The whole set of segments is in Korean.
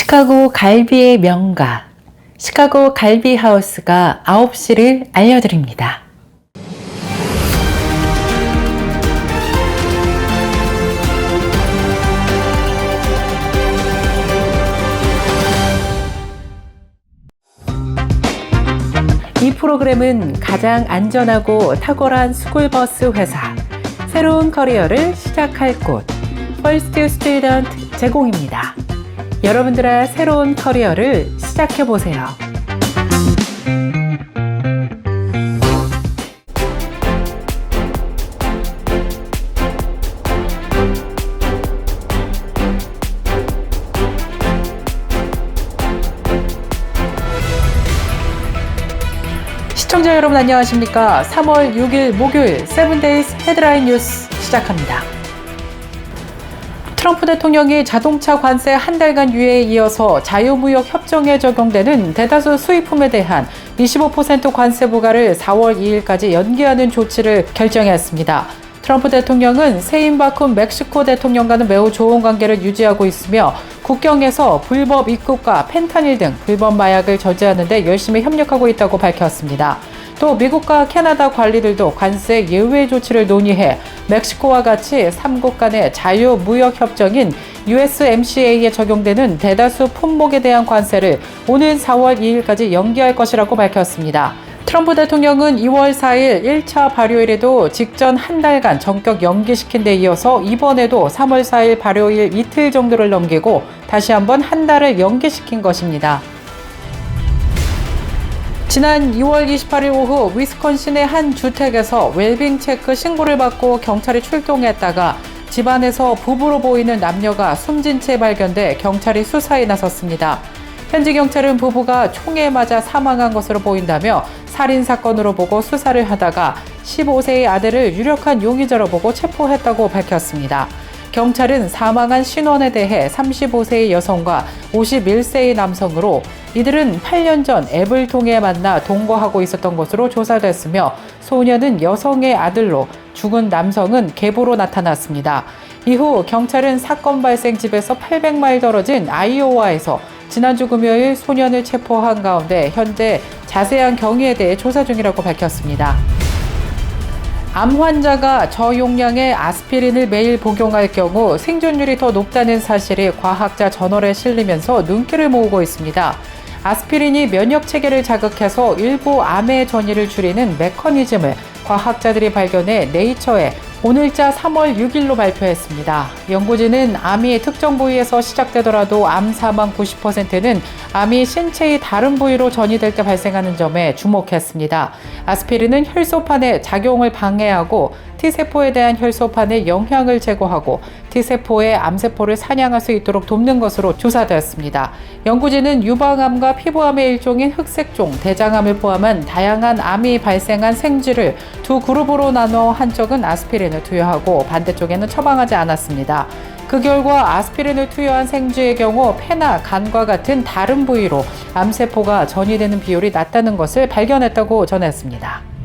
시카고 갈비의 명가, 시카고 갈비 하우스가 9시를 알려드립니다. 이 프로그램은 가장 안전하고 탁월한 스쿨버스 회사, 새로운 커리어를 시작할 곳, 퍼스트 스튜던트 제공입니다. 여러분들의 새로운 커리어를 시작해보세요. 시청자 여러분 안녕하십니까? 3월 6일 목요일 세븐데이즈 헤드라인 뉴스 시작합니다. 트럼프 대통령이 자동차 관세 한 달간 유예에 이어서 자유무역 협정에 적용되는 대다수 수입품에 대한 25% 관세 부과를 4월 2일까지 연기하는 조치를 결정했습니다. 트럼프 대통령은 세인바쿤 멕시코 대통령과는 매우 좋은 관계를 유지하고 있으며 국경에서 불법 입국과 펜타닐 등 불법 마약을 저지하는 데 열심히 협력하고 있다고 밝혔습니다. 또 미국과 캐나다 관리들도 관세 예외 조치를 논의해 멕시코와 같이 3국 간의 자유무역협정인 USMCA에 적용되는 대다수 품목에 대한 관세를 오는 4월 2일까지 연기할 것이라고 밝혔습니다. 트럼프 대통령은 2월 4일 1차 발효일에도 직전 한 달간 전격 연기시킨 데 이어서 이번에도 3월 4일 발효일 이틀 정도를 넘기고 다시 한번 한 달을 연기시킨 것입니다. 지난 2월 28일 오후 위스콘신의 한 주택에서 웰빙 체크 신고를 받고 경찰이 출동했다가 집안에서 부부로 보이는 남녀가 숨진 채 발견돼 경찰이 수사에 나섰습니다. 현지 경찰은 부부가 총에 맞아 사망한 것으로 보인다며 살인사건으로 보고 수사를 하다가 15세의 아들을 유력한 용의자로 보고 체포했다고 밝혔습니다. 경찰은 사망한 신원에 대해 35세의 여성과 51세의 남성으로 이들은 8년 전 앱을 통해 만나 동거하고 있었던 것으로 조사됐으며 소녀는 여성의 아들로 죽은 남성은 계부로 나타났습니다. 이후 경찰은 사건 발생 집에서 800마일 떨어진 아이오와에서 지난주 금요일 소년을 체포한 가운데 현재 자세한 경위에 대해 조사 중이라고 밝혔습니다. 암 환자가 저용량의 아스피린을 매일 복용할 경우 생존율이 더 높다는 사실이 과학자 저널에 실리면서 눈길을 모으고 있습니다. 아스피린이 면역 체계를 자극해서 일부 암의 전이를 줄이는 메커니즘을 과학자들이 발견해 네이처에 오늘자 3월 6일로 발표했습니다. 연구진은 암이 특정 부위에서 시작되더라도 암 사망 90%는 암이 신체의 다른 부위로 전이될 때 발생하는 점에 주목했습니다. 아스피린은 혈소판의 작용을 방해하고 T세포에 대한 혈소판의 영향을 제거하고 T세포의 암세포를 사냥할 수 있도록 돕는 것으로 조사되었습니다. 연구진은 유방암과 피부암의 일종인 흑색종, 대장암을 포함한 다양한 암이 발생한 생쥐를 두 그룹으로 나눠 한쪽은 아스피린을 투여하고 반대쪽에는 처방하지 않았습니다. 그 결과 아스피린을 투여한 생쥐의 경우 폐나 간과 같은 다른 부위로 암세포가 전이되는 비율이 낮다는 것을 발견했다고 전했습니다.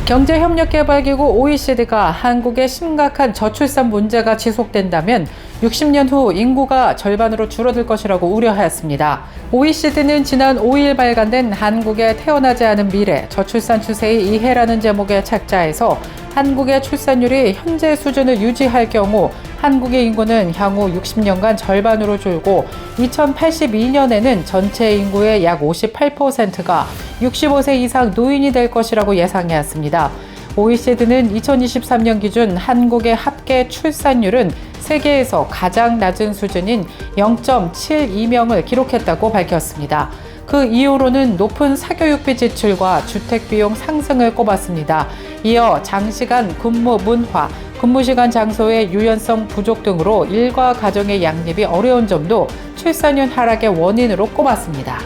경제협력개발기구 OECD가 한국의 심각한 저출산 문제가 지속된다면 60년 후 인구가 절반으로 줄어들 것이라고 우려하였습니다. OECD는 지난 5일 발간된 한국의 태어나지 않은 미래, 저출산 추세의 이해라는 제목의 책자에서 한국의 출산율이 현재 수준을 유지할 경우 한국의 인구는 향후 60년간 절반으로 줄고 2082년에는 전체 인구의 약 58%가 65세 이상 노인이 될 것이라고 예상해왔습니다. OECD는 2023년 기준 한국의 합계 출산율은 세계에서 가장 낮은 수준인 0.72명을 기록했다고 밝혔습니다. 그 이유로는 높은 사교육비 지출과 주택비용 상승을 꼽았습니다. 이어 장시간 근무 문화, 근무시간 장소의 유연성 부족 등으로 일과 가정의 양립이 어려운 점도 출산율 하락의 원인으로 꼽았습니다.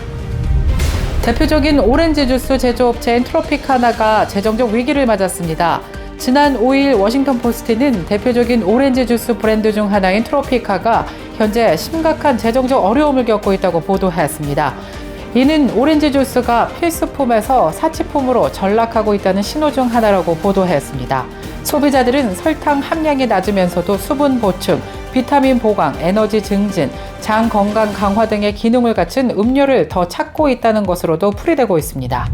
대표적인 오렌지 주스 제조업체인 트로피카나가 재정적 위기를 맞았습니다. 지난 5일 워싱턴 포스트는 대표적인 오렌지 주스 브랜드 중 하나인 트로피카가 현재 심각한 재정적 어려움을 겪고 있다고 보도했습니다. 이는 오렌지 주스가 필수품에서 사치품으로 전락하고 있다는 신호 중 하나라고 보도했습니다. 소비자들은 설탕 함량이 낮으면서도 수분 보충, 비타민 보강, 에너지 증진, 장 건강 강화 등의 기능을 갖춘 음료를 더 찾고 있다는 것으로도 풀이되고 있습니다.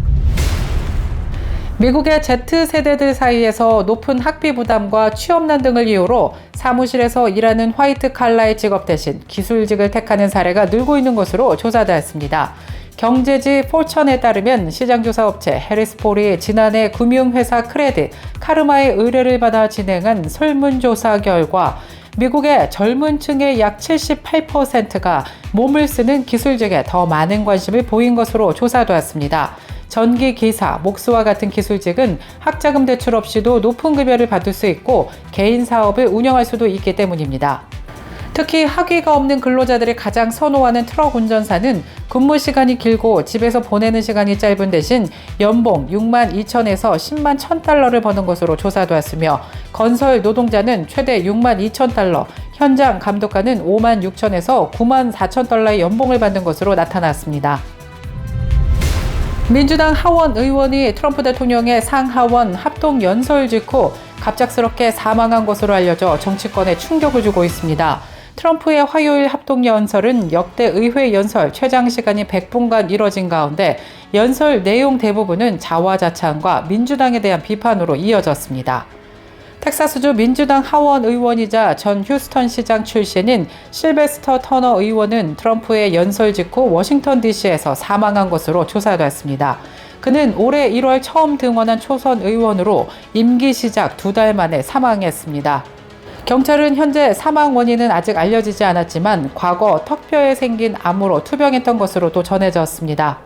미국의 Z세대들 사이에서 높은 학비 부담과 취업난 등을 이유로 사무실에서 일하는 화이트 칼라의 직업 대신 기술직을 택하는 사례가 늘고 있는 것으로 조사되었습니다. 경제지 포천에 따르면 시장조사 업체 해리스폴이 지난해 금융회사 크레딧, 카르마의 의뢰를 받아 진행한 설문조사 결과 미국의 젊은 층의 약 78%가 몸을 쓰는 기술직에 더 많은 관심을 보인 것으로 조사되었습니다. 전기 기사, 목수와 같은 기술직은 학자금 대출 없이도 높은 급여를 받을 수 있고 개인 사업을 운영할 수도 있기 때문입니다. 특히 학위가 없는 근로자들이 가장 선호하는 트럭 운전사는 근무 시간이 길고 집에서 보내는 시간이 짧은 대신 연봉 6만 2천에서 10만 1,000달러를 버는 것으로 조사되었으며 건설 노동자는 최대 6만 2천 달러, 현장 감독관은 5만 6천에서 9만 4천 달러의 연봉을 받는 것으로 나타났습니다. 민주당 하원 의원이 트럼프 대통령의 상하원 합동 연설 직후 갑작스럽게 사망한 것으로 알려져 정치권에 충격을 주고 있습니다. 트럼프의 화요일 합동 연설은 역대 의회 연설 최장 시간이 100분간 이뤄진 가운데 연설 내용 대부분은 자화자찬과 민주당에 대한 비판으로 이어졌습니다. 텍사스주 민주당 하원 의원이자 전 휴스턴 시장 출신인 실베스터 터너 의원은 트럼프의 연설 직후 워싱턴 DC에서 사망한 것으로 조사됐습니다. 그는 올해 1월 처음 등원한 초선 의원으로 임기 시작 2달 만에 사망했습니다. 경찰은 현재 사망 원인은 아직 알려지지 않았지만 과거 턱뼈에 생긴 암으로 투병했던 것으로도 전해졌습니다.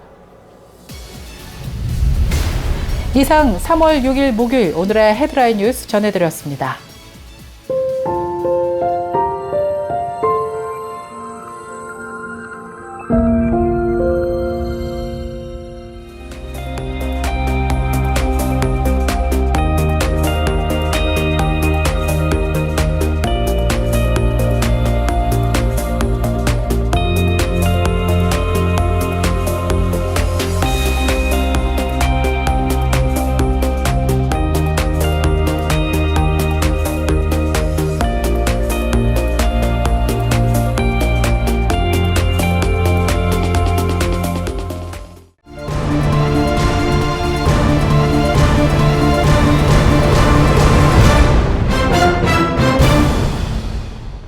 이상 3월 6일 목요일 오늘의 헤드라인 뉴스 전해드렸습니다.